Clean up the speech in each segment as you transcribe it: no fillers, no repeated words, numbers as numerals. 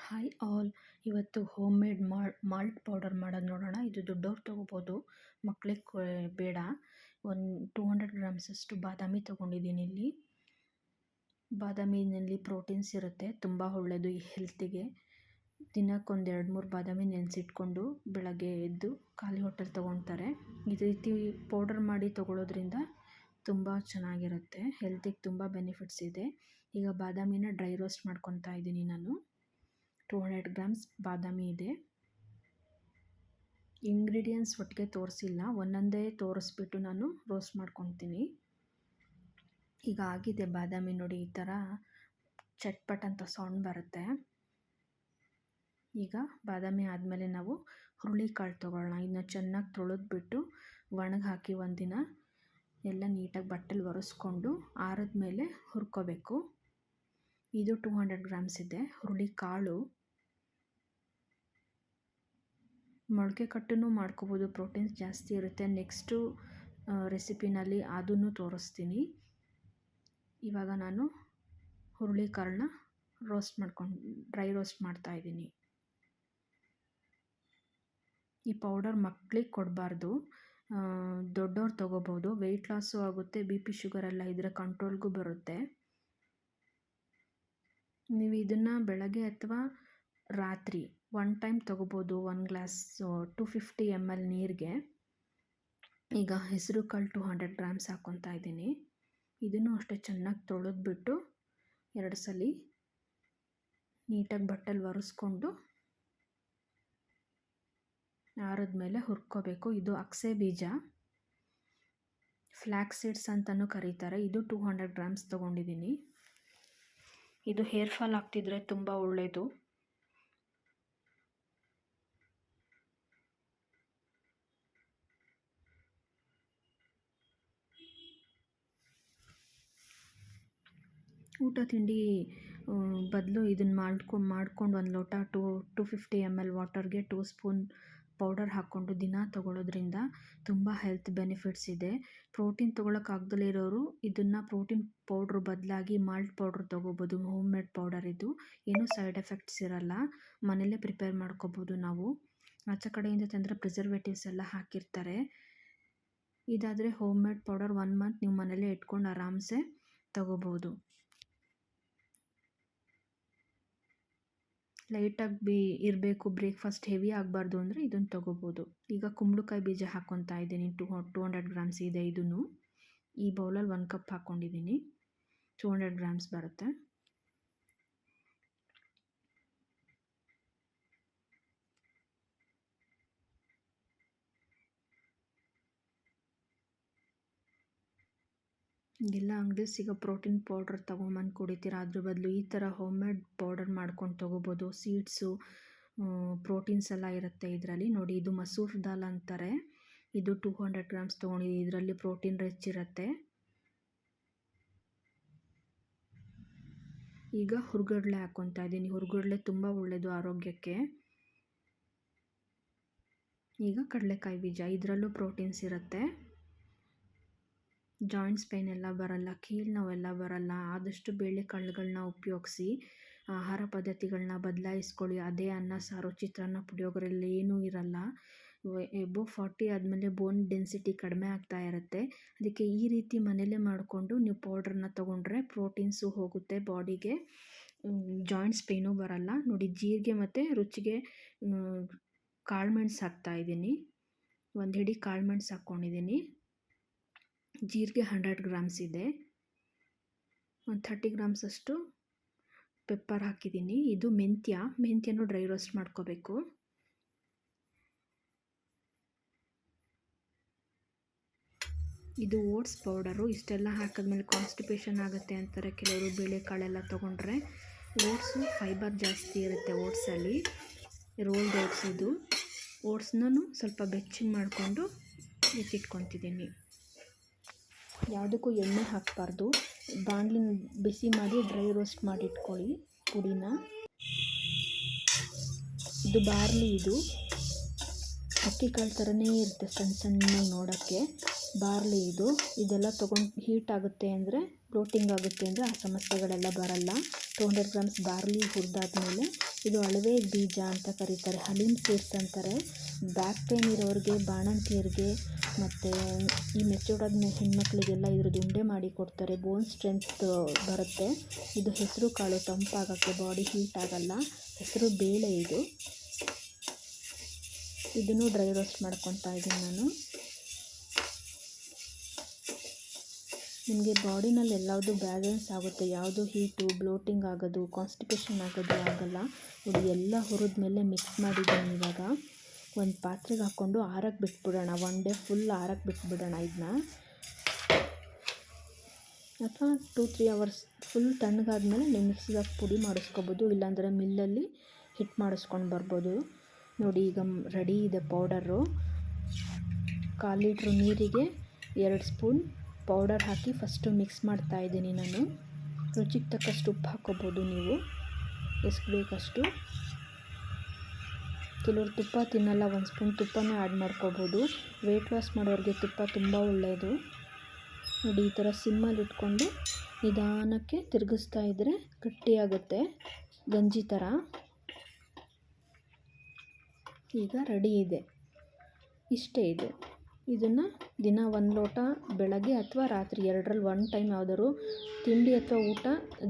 Hi all. ಇವತ್ತು home made malt powder ಮಾಡೋದು ನೋಡೋಣ. ಇದು ದೊಡ್ಡವ್ರು ತೊಗೋಬೋದು, ಮಕ್ಕಳಿಗೆ ಬೇಡ. ಒಂದು 200 ಗ್ರಾಮ್ಸಷ್ಟು ಬಾದಾಮಿ ತೊಗೊಂಡಿದ್ದೀನಿ. ಇಲ್ಲಿ ಬಾದಾಮಿನಲ್ಲಿ ಪ್ರೋಟೀನ್ಸ್ ಇರುತ್ತೆ, ತುಂಬ ಒಳ್ಳೆಯದು ಈ ಹೆಲ್ತಿಗೆ. ದಿನಕ್ಕೊಂದು 2-3 ಬಾದಾಮಿ ನೆನೆಸಿಟ್ಕೊಂಡು ಬೆಳಗ್ಗೆ ಎದ್ದು ಖಾಲಿ ಹೊಟ್ಟೆಲಿ ತೊಗೊಳ್ತಾರೆ. ಈ ರೀತಿ ಪೌಡರ್ ಮಾಡಿ ತೊಗೊಳ್ಳೋದ್ರಿಂದ ತುಂಬ ಚೆನ್ನಾಗಿರುತ್ತೆ, ಹೆಲ್ತಿಗೆ ತುಂಬ ಬೆನಿಫಿಟ್ಸ್ ಇದೆ. ಈಗ ಬಾದಾಮಿನ ಡ್ರೈ ರೋಸ್ಟ್ ಮಾಡ್ಕೊತಾ ಇದ್ದೀನಿ ನಾನು. 200 ಗ್ರಾಮ್ಸ್ ಬಾದಾಮಿ ಇದೆ. ಇಂಗ್ರೀಡಿಯೆಂಟ್ಸ್ ಒಟ್ಟಿಗೆ ತೋರಿಸಿಲ್ಲ, ಒಂದೊಂದೇ ತೋರಿಸ್ಬಿಟ್ಟು ನಾನು ರೋಸ್ಟ್ ಮಾಡ್ಕೊತೀನಿ. ಈಗ ಆಗಿದೆ ಬಾದಾಮಿ ನೋಡಿ, ಈ ಥರ ಚಟ್ಪಟ್ ಅಂತ ಸೌಂಡ್ ಬರುತ್ತೆ. ಈಗ ಬಾದಾಮಿ ಆದಮೇಲೆ ನಾವು ಹುರುಳಿಕಾಳು ತೊಗೊಳ್ಳೋಣ. ಇದನ್ನ ಚೆನ್ನಾಗಿ ತೊಳೆದ್ಬಿಟ್ಟು ಒಣಗಿ ಹಾಕಿ ಒಂದಿನ ಎಲ್ಲ ನೀಟಾಗಿ ಬಟ್ಟೆಲಿ ಒರೆಸ್ಕೊಂಡು ಆರಿದ ಮೇಲೆ ಹುರ್ಕೋಬೇಕು. ಇದು 200 ಗ್ರಾಮ್ಸ್ ಇದೆ. ಹುರುಳಿಕಾಳು ಮೊಳಕೆ ಕಟ್ಟನ್ನು ಮಾಡ್ಕೋಬೋದು, ಪ್ರೋಟೀನ್ಸ್ ಜಾಸ್ತಿ ಇರುತ್ತೆ. ನೆಕ್ಸ್ಟು ರೆಸಿಪಿನಲ್ಲಿ ಅದನ್ನು ತೋರಿಸ್ತೀನಿ. ಇವಾಗ ನಾನು ಹುರುಳಿಕಾಳನ್ನ ಡ್ರೈ ರೋಸ್ಟ್ ಮಾಡ್ತಾಯಿದ್ದೀನಿ. ಈ ಪೌಡರ್ ಮಕ್ಕಳಿಗೆ ಕೊಡಬಾರ್ದು, ದೊಡ್ಡವ್ರು ತೊಗೋಬೋದು. ವೆಯ್ಟ್ ಲಾಸು ಆಗುತ್ತೆ, BP ಶುಗರ್ ಎಲ್ಲ ಇದ್ದರೆ ಕಂಟ್ರೋಲ್ಗೂ ಬರುತ್ತೆ. ನೀವು ಇದನ್ನು ಬೆಳಗ್ಗೆ ಅಥವಾ ರಾತ್ರಿ 1 ಟೈಮ್ ತೊಗೋಬೋದು. 1 ಗ್ಲಾಸ್ 250 ml ನೀರಿಗೆ. ಈಗ ಹೆಸರು ಕಾಳು 200 ಗ್ರಾಮ್ಸ್ ಹಾಕ್ಕೊತಾ ಇದ್ದೀನಿ. ಇದನ್ನು ಅಷ್ಟೇ ಚೆನ್ನಾಗಿ ತೊಳೆದ್ಬಿಟ್ಟು 2 ಸಲ ನೀಟಾಗಿ ಬಟ್ಟೆಲಿ ಒರೆಸ್ಕೊಂಡು ಆರಿದ್ಮೇಲೆ ಹುರ್ಕೋಬೇಕು. ಇದು ಅಗಸೆ ಬೀಜ, ಫ್ಲ್ಯಾಕ್ಸ್ ಸೀಡ್ಸ್ ಅಂತಲೂ ಕರೀತಾರೆ. ಇದು 200 ಗ್ರಾಮ್ಸ್ ತೊಗೊಂಡಿದ್ದೀನಿ. ಇದು ಹೇರ್ ಫಾಲ್ ಆಗ್ತಿದ್ರೆ ತುಂಬ ಒಳ್ಳೆಯದು. ಊಟ ತಿಂಡಿ ಬದಲು ಇದನ್ನು ಮಾಡ್ಕೊಂಡು 1 ಲೋಟ 250 ml ವಾಟರ್ಗೆ 2 ಸ್ಪೂನ್ ಪೌಡರ್ ಹಾಕ್ಕೊಂಡು ದಿನ ತೊಗೊಳ್ಳೋದ್ರಿಂದ ತುಂಬ ಹೆಲ್ತ್ ಬೆನಿಫಿಟ್ಸ್ ಇದೆ. ಪ್ರೋಟೀನ್ ತೊಗೊಳಕ್ಕಾಗ್ದಲೇ ಇರೋರು ಇದನ್ನು ಪ್ರೋಟೀನ್ ಪೌಡ್ರ್ ಬದಲಾಗಿ ಮಾಲ್ಟ್ ಪೌಡ್ರ್ ತೊಗೋಬೋದು. ಹೋಮ್ ಮೇಡ್ ಪೌಡರ್ ಇದು, ಏನೂ ಸೈಡ್ ಎಫೆಕ್ಟ್ಸ್ ಇರಲ್ಲ, ಮನೆಯಲ್ಲೇ ಪ್ರಿಪೇರ್ ಮಾಡ್ಕೋಬೋದು ನಾವು. ಆಚೆ ಕಡೆಯಿಂದ ತಂದರೆ ಪ್ರಿಸರ್ವೇಟಿವ್ಸ್ ಎಲ್ಲ ಹಾಕಿರ್ತಾರೆ. ಇದಾದರೆ ಹೋಮ್ ಮೇಡ್ ಪೌಡರ್ 1 ಮಂತ್ ನೀವು ಮನೆಯಲ್ಲೇ ಇಟ್ಕೊಂಡು ಆರಾಮ್ಸೆ ತೊಗೋಬೋದು. ಲೈಟಾಗಿ ಇರಬೇಕು, ಬ್ರೇಕ್ಫಾಸ್ಟ್ ಹೆವಿ ಆಗಬಾರ್ದು ಅಂದರೆ ಇದನ್ನು ತೊಗೋಬೋದು. ಈಗ ಕುಂಬಳಕಾಯಿ ಬೀಜ ಹಾಕ್ಕೊತಾ ಇದ್ದೀನಿ. 200 ಗ್ರಾಮ್ಸ್ ಇದೆ. ಇದನ್ನು ಈ ಬೌಲಲ್ಲಿ 1 ಕಪ್ ಹಾಕ್ಕೊಂಡಿದ್ದೀನಿ. 200 ಗ್ರಾಮ್ಸ್ ಬರುತ್ತೆ. ಎಲ್ಲ ಅಂಗಡಿ ಸಿಗೋ ಪ್ರೋಟೀನ್ ಪೌಡ್ರ್ ತೊಗೊಂಬಂದು ಕುಡಿತೀರ, ಅದ್ರ ಬದಲು ಈ ಥರ ಹೋಮ್ ಮೇಡ್ ಪೌಡರ್ ಮಾಡ್ಕೊಂಡು ತೊಗೋಬೋದು. ಸೀಡ್ಸು, ಪ್ರೋಟೀನ್ಸ್ ಎಲ್ಲ ಇರುತ್ತೆ ಇದರಲ್ಲಿ. ನೋಡಿ, ಇದು ಮಸೂರ್ ದಾಲ್ ಅಂತಾರೆ. ಇದು 200 ಗ್ರಾಮ್ಸ್ ತೊಗೊಂಡಿದ್ದೀನಿ. ಇದರಲ್ಲಿ ಪ್ರೋಟೀನ್ ರಿಚ್ ಇರುತ್ತೆ. ಈಗ ಹುರ್ಗಡ್ಲೆ ಹಾಕ್ಕೊತಾ ಇದ್ದೀನಿ. ಹುರ್ಗಡ್ಲೆ ತುಂಬ ಒಳ್ಳೆಯದು ಆರೋಗ್ಯಕ್ಕೆ. ಈಗ ಕಡಲೆಕಾಯಿ ಬೀಜ, ಇದರಲ್ಲೂ ಪ್ರೋಟೀನ್ಸ್ ಇರುತ್ತೆ. ಜಾಯಿಂಟ್ಸ್ ಪೇನ್ ಎಲ್ಲ ಬರಲ್ಲ, ಕೀಲು ನೋವೆಲ್ಲ ಬರಲ್ಲ. ಆದಷ್ಟು ಬೇಳೆಕಾಳುಗಳನ್ನ ಉಪಯೋಗಿಸಿ ಆಹಾರ ಪದ್ಧತಿಗಳನ್ನ ಬದಲಾಯಿಸ್ಕೊಳ್ಳಿ. ಅದೇ ಅನ್ನ ಸಾರು, ಚಿತ್ರಾನ್ನ, ಪುಳಿಯೋಗರೆಯಲ್ಲಿ ಏನೂ ಇರಲ್ಲ. ಎಬೋವ್ 40 ಆದಮೇಲೆ ಬೋನ್ ಡೆನ್ಸಿಟಿ ಕಡಿಮೆ ಆಗ್ತಾ ಇರುತ್ತೆ. ಅದಕ್ಕೆ ಈ ರೀತಿ ಮನೇಲೇ ಮಾಡಿಕೊಂಡು ನೀವು ಪೌಡ್ರನ್ನ ತೊಗೊಂಡ್ರೆ ಪ್ರೋಟೀನ್ಸು ಹೋಗುತ್ತೆ ಬಾಡಿಗೆ, ಜಾಯಿಂಟ್ಸ್ ಪೇನೂ ಬರಲ್ಲ. ನೋಡಿ, ಜೀರಿಗೆ ಮತ್ತು ರುಚಿಗೆ ಕಾಳುಮೆಣಸು ಹಾಕ್ತಾಯಿದ್ದೀನಿ. 1 ಹಿಡಿ ಕಾಳುಮೆಣಸು ಹಾಕ್ಕೊಂಡಿದ್ದೀನಿ. ಜೀರಿಗೆ 100 ಗ್ರಾಮ್ಸ್ ಇದೆ. 30 ಗ್ರಾಮ್ಸಷ್ಟು ಪೆಪ್ಪರ್ ಹಾಕಿದ್ದೀನಿ. ಇದು ಮೆಂತ್ಯನೂ ಡ್ರೈ ರೋಸ್ಟ್ ಮಾಡ್ಕೋಬೇಕು. ಇದು ಓಟ್ಸ್ ಪೌಡರು. ಇಷ್ಟೆಲ್ಲ ಹಾಕಿದ್ಮೇಲೆ ಕಾನ್ಸ್ಟಿಪೇಷನ್ ಆಗುತ್ತೆ ಅಂತಾರೆ ಕೆಲವರು ಬೇಳೆಕಾಳೆಲ್ಲ ತೊಗೊಂಡ್ರೆ. ಓಟ್ಸು ಫೈಬರ್ ಜಾಸ್ತಿ ಇರುತ್ತೆ ಓಟ್ಸಲ್ಲಿ. ರೋಲ್ಡ್ ಓಟ್ಸ್ ಇದು. ಓಟ್ಸ್ನೂ ಸ್ವಲ್ಪ ಬೆಚ್ಚಗೆ ಮಾಡಿಕೊಂಡು ಎತ್ತಿಟ್ಕೊತಿದ್ದೀನಿ. ಯಾವುದಕ್ಕೂ ಎಣ್ಣೆ ಹಾಕಬಾರ್ದು. ಬಾಣಲಿನ ಬಿಸಿ ಮಾಡಿ ಡ್ರೈ ರೋಸ್ಟ್ ಮಾಡಿ ಇಟ್ಕೊಳ್ಳಿ ಪುಡಿನ. ಇದು ಬಾರ್ಲಿ, ಇದು ಅಕ್ಕಿ ಕಾಳು ಥರನೇ ಇರುತ್ತೆ, ಸಣ್ಣ ನೋಡೋಕ್ಕೆ. ಬಾರ್ಲಿ ಇದೆಲ್ಲ ತೊಗೊಂಡು ಹೀಟ್ ಆಗುತ್ತೆ ಅಂದರೆ, ಬ್ಲೋಟಿಂಗ್ ಆಗುತ್ತೆ ಅಂದರೆ ಆ ಸಮಸ್ಯೆಗಳೆಲ್ಲ ಬರಲ್ಲ. 200 ಗ್ರಾಮ್ಸ್ ಬಾರ್ಲಿ ಹುರಿದಾದ್ಮೇಲೆ ಇದು ಅಳವೆ ಬೀಜ ಅಂತ ಕರೀತಾರೆ, ಹಲೀಮ್ ಸೀಡ್ಸ್ ಅಂತಾರೆ. ಬ್ಯಾಕ್ ಪೇನ್ ಇರೋರಿಗೆ, ಬಾಣಂತಿಯರಿಗೆ ಮತ್ತು ಈ ಮೆಚೂರ್ಡಾದ ಹೆಣ್ಮಕ್ಳಿಗೆಲ್ಲ ಇದ್ರದ್ದು ಉಂಡೆ ಮಾಡಿ ಕೊಡ್ತಾರೆ. ಬೋನ್ ಸ್ಟ್ರೆಂತ್ ಬರುತ್ತೆ. ಇದು ಹೆಸರು ಕಾಳು, ತಂಪಾಗೋಕ್ಕೆ, ಬಾಡಿ ಹೀಟ್ ಆಗಲ್ಲ. ಹೆಸರು ಬೇಳೆ ಇದು. ಇದನ್ನು ಡ್ರೈ ರೋಸ್ಟ್ ಮಾಡ್ಕೊತಾ ಇದ್ದೀನಿ ನಾನು. ನಿಮಗೆ ಬಾಡಿನಲ್ಲಿ ಎಲ್ಲವುದು ಬ್ಯಾಲೆನ್ಸ್ ಆಗುತ್ತೆ, ಯಾವುದು ಹೀಟು, ಬ್ಲೋಟಿಂಗ್ ಆಗೋದು, ಕಾನ್ಸ್ಟಿಪೇಷನ್ ಆಗೋದು ಆಗಲ್ಲ. ನೋಡಿ ಎಲ್ಲ ಹುರಿದ್ಮೇಲೆ ಮಿಕ್ಸ್ ಮಾಡಿದ್ದೀನಿ. ಇವಾಗ ಒಂದು ಪಾತ್ರೆಗೆ ಹಾಕ್ಕೊಂಡು ಆರಕ್ಕೆ ಬಿಟ್ಬಿಡೋಣ. 1 ಡೇ ಫುಲ್ ಆರಕ್ಕೆ ಬಿಟ್ಬಿಡೋಣ ಇದನ್ನ, ಅಥವಾ 2-3 ಅವರ್ಸ್ ಫುಲ್ ತಣ್ಣಗಾದ್ಮೇಲೆ ನೀವು ಮಿಕ್ಸಿಗೆ ಹಾಕಿ ಪುಡಿ ಮಾಡಿಸ್ಕೋಬೋದು, ಇಲ್ಲಾಂದರೆ ಮಿಲ್ಲಲ್ಲಿ ಹಿಟ್ಟು ಮಾಡಿಸ್ಕೊಂಡು ಬರ್ಬೋದು. ನೋಡಿ ಈಗ ರೆಡಿ ಇದೆ ಪೌಡರು. 1/4 ಲೀಟ್ರ್ ನೀರಿಗೆ 2 ಸ್ಪೂನ್ ಪೌಡರ್ ಹಾಕಿ ಫಸ್ಟು ಮಿಕ್ಸ್ ಮಾಡ್ತಾ ಇದ್ದೀನಿ ನಾನು. ರುಚಿಗೆ ತಕ್ಕಷ್ಟು ಉಪ್ಪು ಹಾಕ್ಕೋಬೋದು ನೀವು, ಎಷ್ಟು ಬೇಕಷ್ಟು. ಕೆಲವರು ತುಪ್ಪ ತಿನ್ನಲ್ಲ, 1 ಸ್ಪೂನ್ ತುಪ್ಪನೂ ಆ್ಯಡ್ ಮಾಡ್ಕೋಬೋದು. ವೆಯ್ಟ್ ಲಾಸ್ ಮಾಡೋರಿಗೆ ತುಪ್ಪ ತುಂಬ ಒಳ್ಳೆಯದು. ನೋಡಿ ಈ ಥರ ಸಿಮ್ಮಲ್ಲಿ ಇಟ್ಕೊಂಡು ನಿಧಾನಕ್ಕೆ ತಿರುಗಿಸ್ತಾ ಇದ್ದರೆ ಗಟ್ಟಿಯಾಗುತ್ತೆ, ಗಂಜಿ ಥರ. ಈಗ ರೆಡಿ ಇದೆ, ಇಷ್ಟೇ ಇದು. ಇದನ್ನು ದಿನ 1 ಲೋಟ ಬೆಳಗ್ಗೆ ಅಥವಾ ರಾತ್ರಿ 2ರಲ್ಲಿ 1 ಟೈಮ್ ಯಾವುದಾದ್ರು ತಿಂಡಿ ಅಥವಾ ಊಟ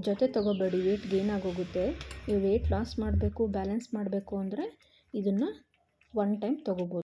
ಜೊತೆ ತೊಗೋಬೇಡಿ, ವೆಯ್ಟ್ ಗೇನ್ ಆಗೋಗುತ್ತೆ. ನೀವು ವೆಯ್ಟ್ ಲಾಸ್ ಮಾಡಬೇಕು, ಬ್ಯಾಲೆನ್ಸ್ ಮಾಡಬೇಕು ಅಂದರೆ ಇದನ್ನು 1 ಟೈಮ್ ತೊಗೋಬೋದು.